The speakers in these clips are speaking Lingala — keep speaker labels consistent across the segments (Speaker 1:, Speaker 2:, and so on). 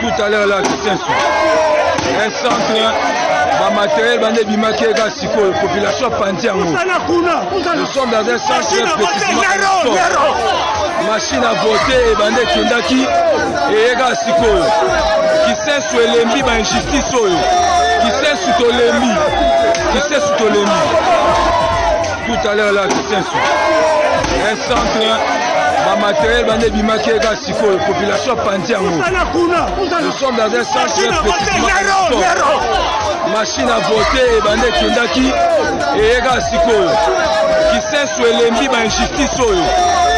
Speaker 1: Tout à l'heure là, c'est un centre, matériel, population Pantiango. Nous sommes dans un centre petit machine à voter et bande Kendaki et Ega Siko. Qui sait sous l'ennemi, injustice, qui sait sous l'ennemi, qui sait sous l'ennemi. Tout à l'heure là, c'est un centre. Matériel, population Pantiango. Nous sommes dans un centre petit machine à voter et bande Kendaki et Ega Siko. Qui sait sous l'ennemi, injustice,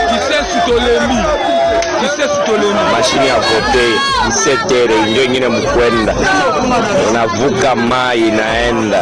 Speaker 1: qui sait sous l'ennemi, qui sait sous l'ennemi.
Speaker 2: Machine à voter 17h ndio nyingine mkwenda. Unavuka mai inaenda.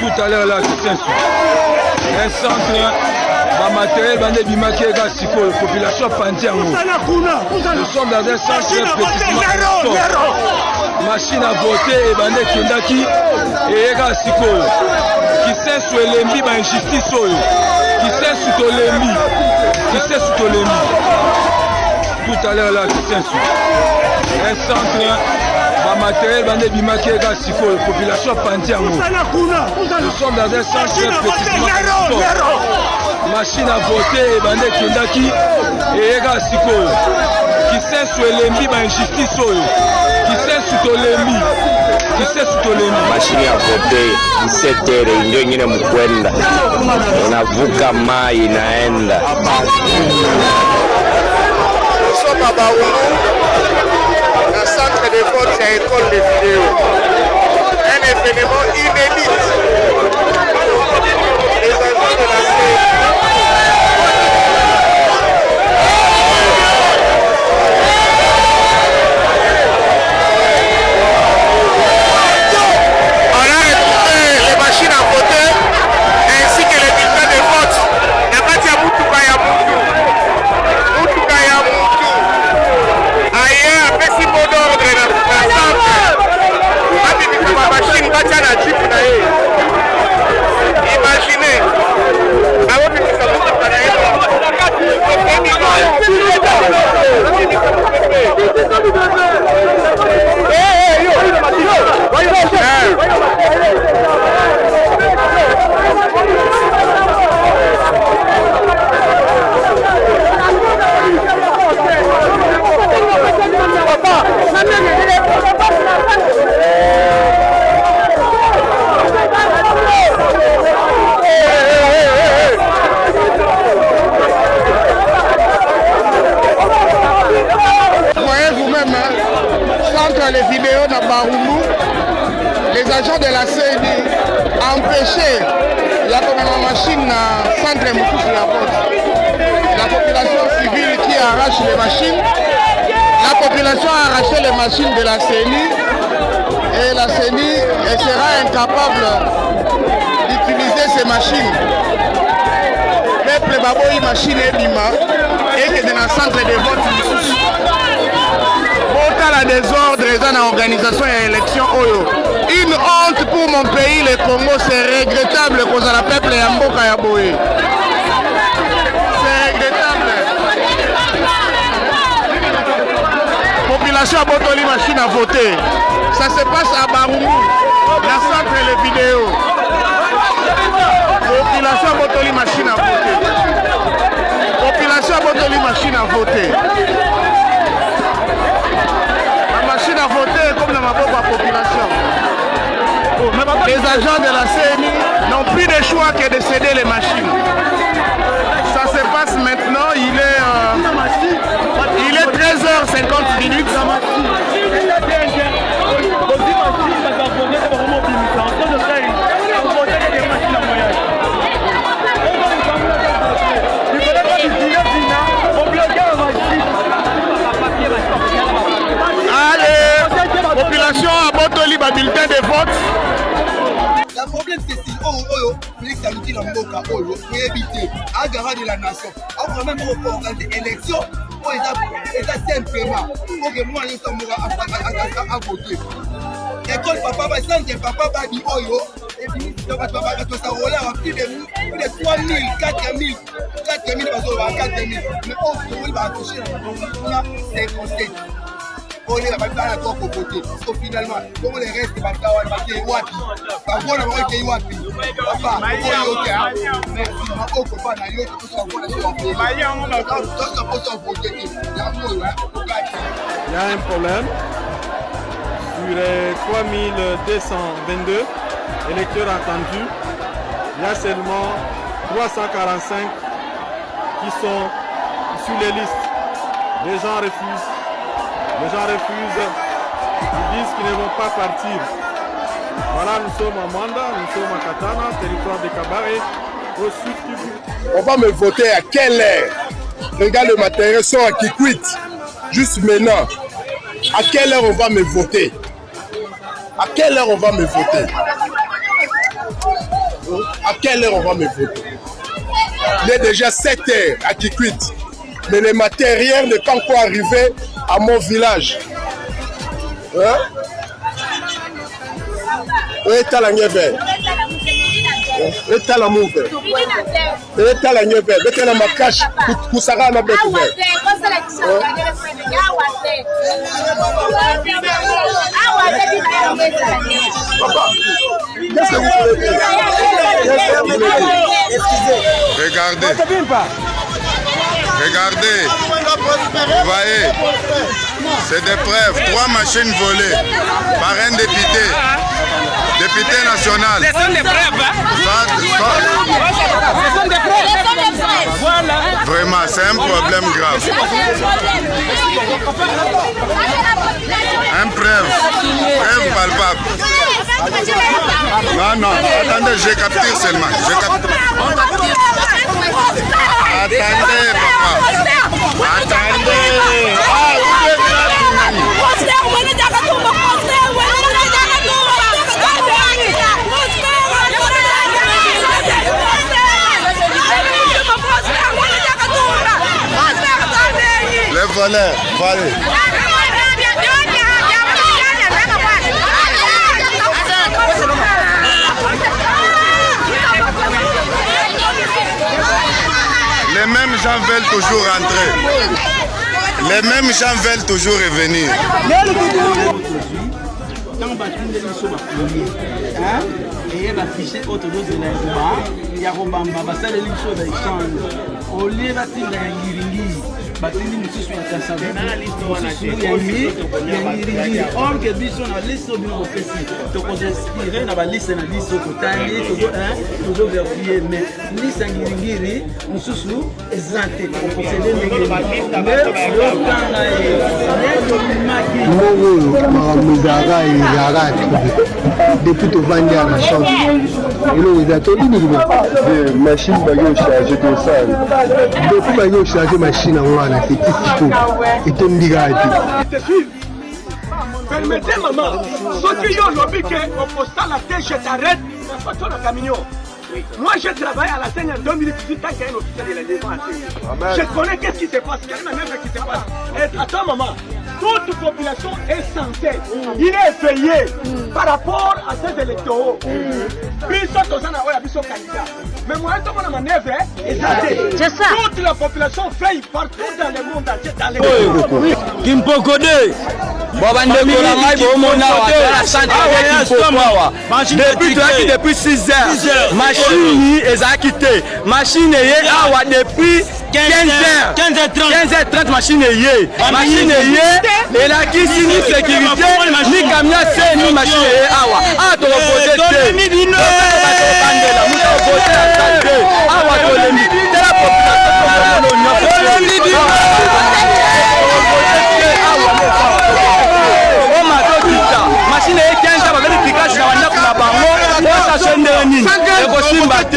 Speaker 1: Tout à l'heure là, c'est un centre, matériel, population Pantiango. Nous sommes dans un centre petit machine à voter et bande Kendaki et Ega Siko. Qui sait sous l'ennemi, injustice, qui sait sous l'ennemi, qui sait sous l'ennemi. Tout à l'heure là, c'est un centre. Matériel, population Pantiango. Nous sommes dans un centre petit machine à voter et bande Kendaki et Ega Siko. Qui sait sous l'ennemi, injustice, qui sait sous l'ennemi, qui sait sous l'ennemi.
Speaker 2: Machine à voter 17h ndio nyingine mkwenda. Unavuka mai inaenda.
Speaker 3: Nous sommes à Baoulou. Un centre de vote et école de vidéo. Un événement inédit. Les agents de la on a retrouvé les machines à voter ainsi que les bulletins de vote. Il n'y a pas de Mutuka ya Mutu. Mutuka ya Mutu. Ailleurs, petit mot d'ordre dans la centre. Ma machine va à la jeep. Imaginez. Les vidéos dans Baoulou, les agents de la CNI empêchaient la machine à centre Moukoussou la vote. La population civile qui arrache les machines, la population a arraché les machines de la CNI et la CNI sera incapable d'utiliser ces machines. Peuple Baboyi machine et Lima et que dans le centre de vote. La désordre dans l'organisation et l'élection. Une honte pour mon pays, le Congo, c'est regrettable cause à la peuple ya mboka ya boye. C'est regrettable. Population a botoli machine à voter. Ça se passe à Barumu, la centre les vidéos. Population a botoli machine à voter. Population a botoli machine à voter. La machine à voter est comme dans ma propre population. Les agents de la CNI n'ont plus de choix que de céder les machines. Ça se passe maintenant, il est 13h50 minutes. Allez, population à Botoli, bulletin de vote.
Speaker 4: Le problème c'est si Félix Aluti na mboka oyo éviter à garant de la nation. On va même organiser élection pour ça simplement pour que moi je sois à voter. École papa va centre papa va di oyo et puis papa va ça roler à plus de 3000 4000 4000 mais on va toucher on a 57. On est là-bas dans la tour pour voter. Parce que finalement, comment les restes va faire wapi. Par contre, on va faire wapi. Papa, merci. Ma pauvre papa n'a eu que ça va voter. Il
Speaker 5: y a un problème. Sur les 3222 électeurs attendus, il y a seulement 345 qui sont sur les listes. Les gens refusent. Les gens refusent, ils disent qu'ils ne vont pas partir. Voilà, nous sommes à Manda, nous sommes à Katana, territoire de Kabare, au sud Kivu.
Speaker 6: On va me voter à quelle heure? Regarde le matériel, sont à Kikwit. Juste maintenant. À quelle heure on va me voter? À quelle heure on va me voter? À quelle heure on va me voter? Il est déjà 7 heures à Kikwit. Mais le matériel n'est pas encore arrivé à mon village. Hein? Et la nièvre. Et la mouve. Et la nièvre. Et la macache. Kusara na bête.
Speaker 7: Regardez. Regardez, vous voyez, c'est des preuves, 3 machines volées par un député national. Ce sont des preuves. Ce sont des preuves. Voilà. Vraiment, c'est un problème grave. Un preuve palpable. Non, attendez, je capture seulement. Attendez, papa. Attendez. Les voleurs, voilà. Les mêmes gens veulent toujours rentrer. Les mêmes gens veulent toujours revenir.
Speaker 8: batindi mosusu ya Kassavu mosusu ya Ngiringiri or ke biso na liste obino kopesi tokoinspire na baliste na biso totali tozoverifie mais liste ya Ngiringiri mosusu eza te tokoposede ndenge yokanga yeyomaki
Speaker 9: makambo ezalaka depuis tovandi ya na chambre eloko eza tolini machine baki ocharge tosala depuis baki ocharge machine yango wana c'est tisiko etondikaka te.
Speaker 10: Permettez maman, ceux qui ont lobby qu'on posta la tête, je t'arrête, mais pas le camion. Moi je travaille à la scène en 2018 tant qu'il y a un officier de la défense. Je connais qu'est-ce qui se passe, il y a même qui se passe. Et attends maman, toute population est censée, il est effrayé par rapport à ces électoraux. Mais moi, je suis en manœuvre, c'est ça. Toute la population fait partout dans le monde entier, dans les pays.
Speaker 1: Kimpokode. Depuis 6 heures, machine est acquittée. Machine est awa depuis 15h30 machine est et la qui signe sécurité ni camion c'est ni machine est awa ah to voter machine est 15 ans avec efficace na wana kuna bango ça chaîne nini et kosimba te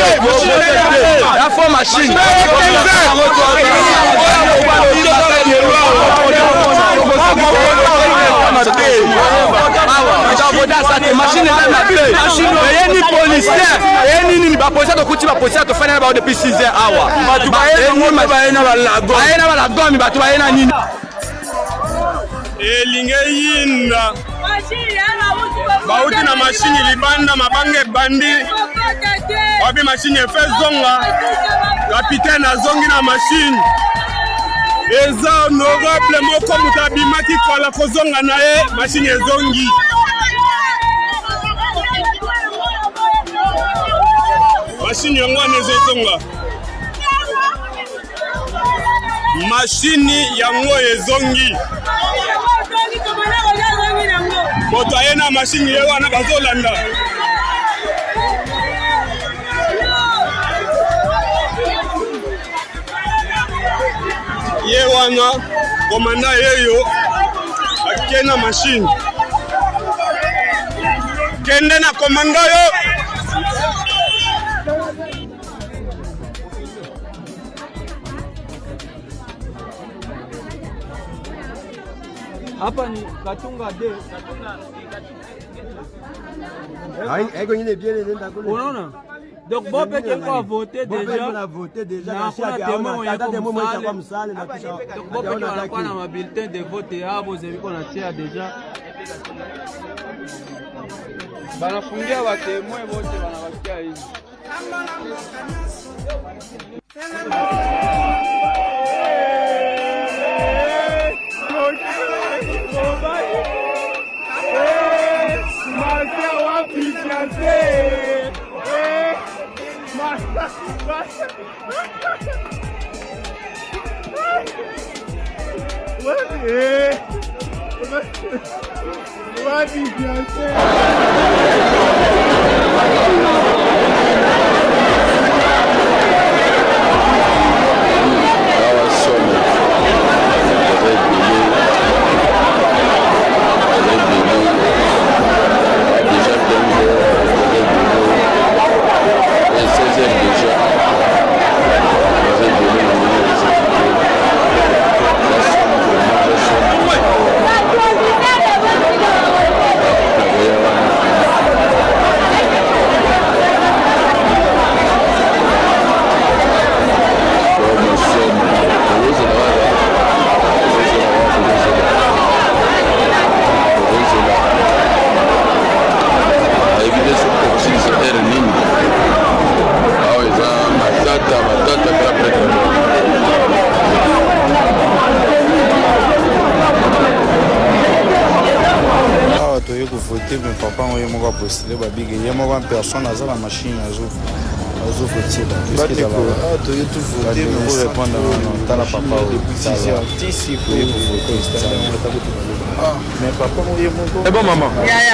Speaker 1: la fo machine machine ni policier et ni ba policier to kuti ba policier to fana ba depuis 6 heures awa batu ba ena ba gomi batu ba ena nini
Speaker 5: elinge yinda bauti na machine libanda mabange bandi wabi machine efe zonga kapitaine azongi na machine eza honorable moko mutu abimaki kola kozonga na ye machine ezongi machine yango wana ezozonga machine yango ezongi moto aye na machine ye wana bazolanda ye wana komanda yeyo ake na machine kende na komanda yo
Speaker 8: hapa ni Katunga de unaona donc bon peut-être qu'on a voté déjà na kuna témoin kwa msale na kisha donc bon peut-être on a ma bulletin de vote hapo zeviko na tia déjà banafungia wa témoin wote wanawakia hivi
Speaker 11: postulé babige ye moko personne aza la machine azovotier répondre tala papa mais papa moye moko
Speaker 1: bon maman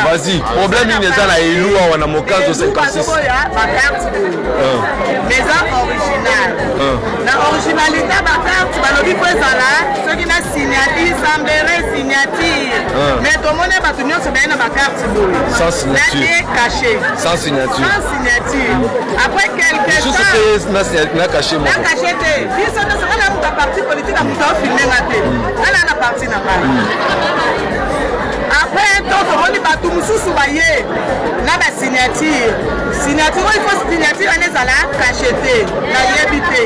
Speaker 1: vas-y problème il est là et loua wana mokazo 56
Speaker 3: maison originale na originalité ba carte balobi po ezala soki na signature semblerait signature mais tomone bato nyonso baye na ba carte boye
Speaker 1: sans signature
Speaker 3: sans signature après quelque
Speaker 1: temps na caché
Speaker 3: te biso nyonso kana mutu parti politique amutu afilmenga te ana na parti na bana après tomoni bato mosusu baye na basignature signature il faut signature wana ezala cachete nayebi te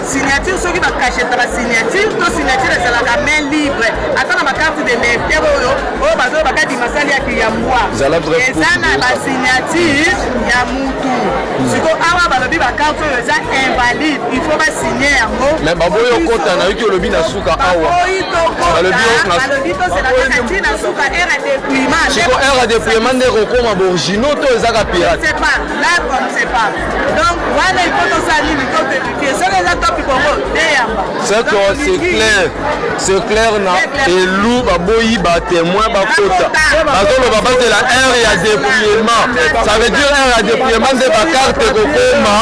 Speaker 3: signature soki bakacheta basignature to signature ezalaka main libre ata na bakarte de lecteur oyo bazoyo bakadi masali ya kiyambwa eza na basignature ya mutu siko awa balobi bakarte oyo eza invalide il faut basigner yango
Speaker 2: mais baboyi okota nayoki olobi na suka awa
Speaker 3: balobi tozelaka ntina suka aire ya dépouillement
Speaker 2: siko aire ya dépouillement nde kokoma baoriginaux to ezaka pirate
Speaker 3: là on ne sait pas donc wana il faut tosala nini to vérifier soki eza topi kongo te yamba
Speaker 2: c'est clair na elu baboyi batémoin bakota bazoloba bazela aire ya dépouillement ça veut dire aire ya dépouillement nde bakarte kokoma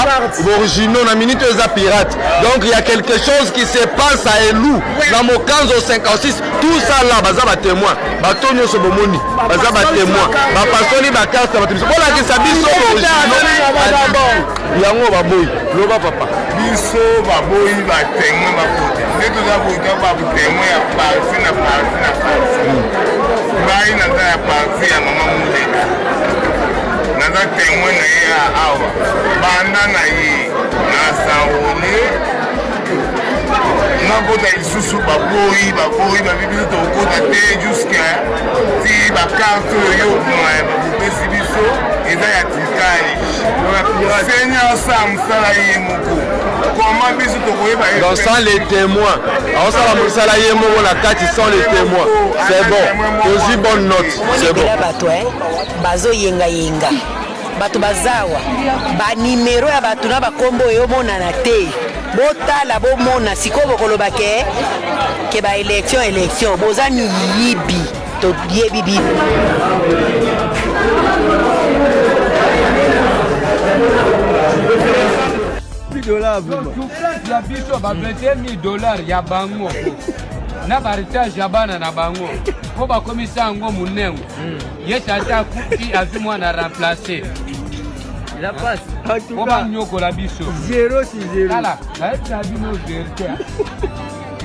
Speaker 2: baoriginaux na minute eza pirate donc il y a quelque chose qui se passe à elu na mokanzo 56 tout ça là baza batémoin bato nyonso bomoni baza batémoin bapasoli bakarte bato biso bolakisa biso yango baboyi loba papa
Speaker 7: biso baboyi batémoin bakota nde toza koyika batémoin ya parti na parti na parti ngai naza ya parti ya mama muleka naza témoin na ye ya awa banda na ye na saole nakota lisusu baboyi babibiso tokota te juska ti bakarte oyo babopesi biso eza ya tikali seigneur osala mosala ye moko koma biso tokoyeba
Speaker 2: donc sans les témoins aosala mosala ye moko na kati sans les témoins c'est bon ozwi bonne note c'est bon
Speaker 12: bato bazoyengayenga bato bazawa banimero ya bato na bakombo oyo omonana te botala bomona sikoyo bokoloba ke baélection boza miyibi toyebi bino
Speaker 1: souffrance ya biso $21,000 ya bango na baritage ya bana na bango po bakomisa yango monengo ye tata akuti azwi mwana remplace po banyokola biso tala nayebisa bino verité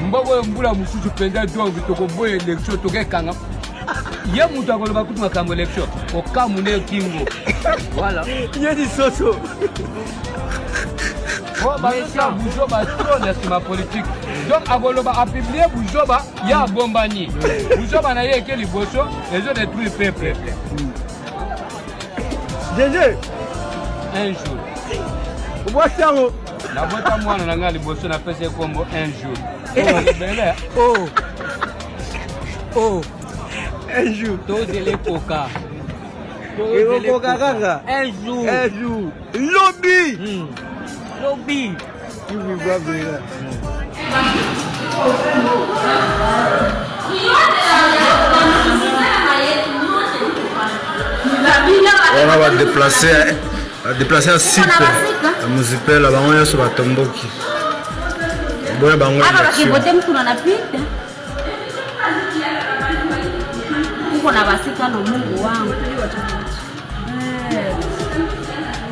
Speaker 1: mboko oyo mbula mosusu mpenza donc tokoboya élection tokekanga ye moto akoloba kutu makambo élection okamune kingo voilà ye lisoso baza buzoba trop na nsima politique donc akoloba apiblie buzoba ye abombani buzoba na ye eke liboso ezodétruire peuple
Speaker 10: Gégé
Speaker 1: un jour
Speaker 10: obwasiango
Speaker 1: nabota mwana na ngai liboso napesa ekombo un jour bele
Speaker 10: un jour
Speaker 1: tozele koka
Speaker 10: ekokoka kaka
Speaker 1: un jour
Speaker 10: lobi
Speaker 1: lobi
Speaker 11: wana badeplace ya sipe ya muzipela bango nyonso batomboki boya bango
Speaker 13: na basika na Mungu wangu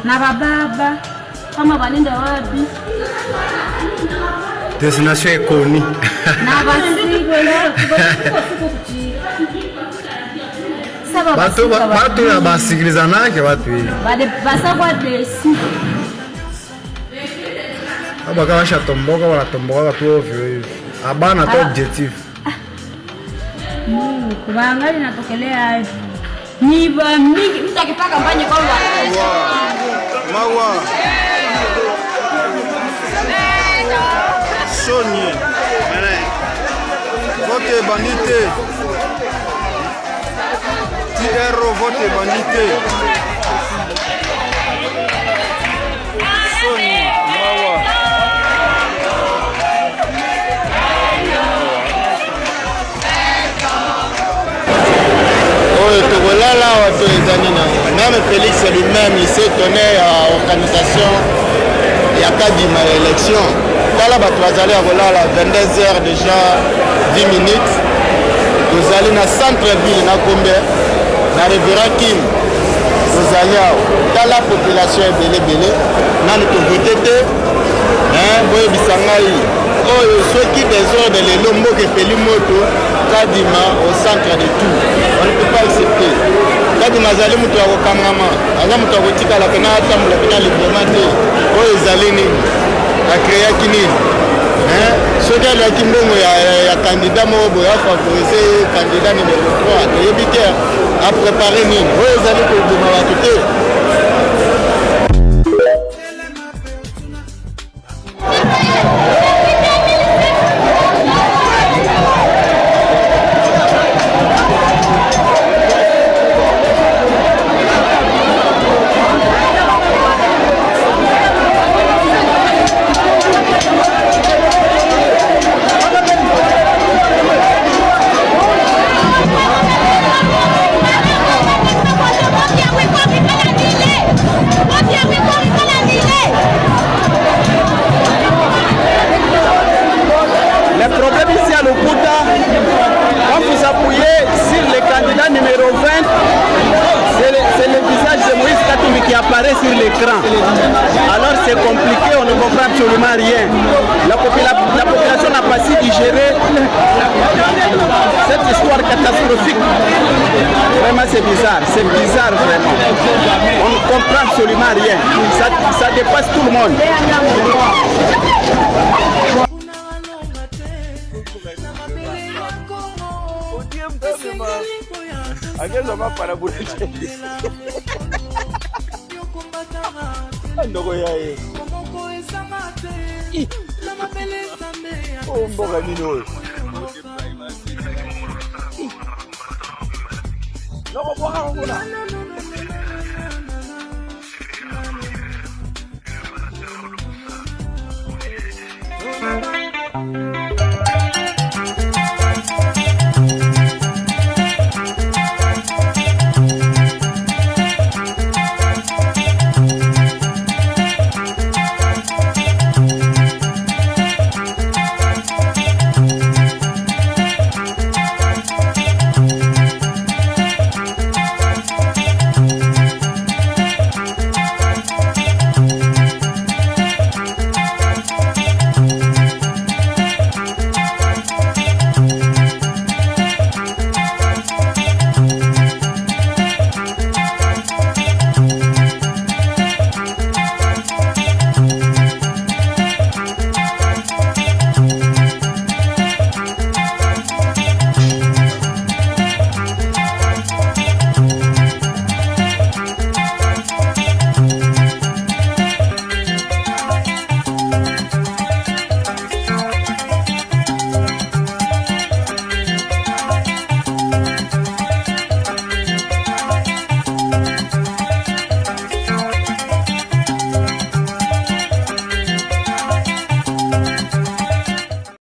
Speaker 13: na bababa kama banenda wapi
Speaker 11: destination ekoni
Speaker 13: na
Speaker 11: bato ya basikilizanake bato
Speaker 13: basakwa desi
Speaker 11: abaka bashatomboka banatomboka bato ovyo hivi abana ta objectif
Speaker 13: kubangali natokelea ni ba mingi mtu akipaka kampanya kwa
Speaker 5: mawa sonye vote bandite TRO vote bandite sonye mawa
Speaker 14: Tokolala wato ezani na même Félix lui-même il s'est étonné à organisation ya kadima ya élection tala bato bazali ya kolala 22h déjà 10 minutes tozali na centre ville na Kombe na Rivera Kim ezali awa tala population ebele nani tovote te boyebisa ngai oyo soki désordre lelo mboka epeli moto kadima au centre de tout on ne peut pas accepter kadima azali moto ya kokangama aza moto ya kotikala pena atambola pena librement te oyo ezali nini akreaki nini soki alaki mbongo ya kandida moko boye afavorise kandida numero 3 toyebi te aprépare nini oyo ezali koboma bato te.
Speaker 8: Sur l'écran. Alors c'est compliqué, on ne comprend absolument rien. La population n'a pas su digérer cette histoire catastrophique. Vraiment c'est bizarre vraiment. On ne comprend absolument rien. Ça dépasse tout le monde.
Speaker 15: Ndogo yaye mboga nini oyo noko bwaka kuna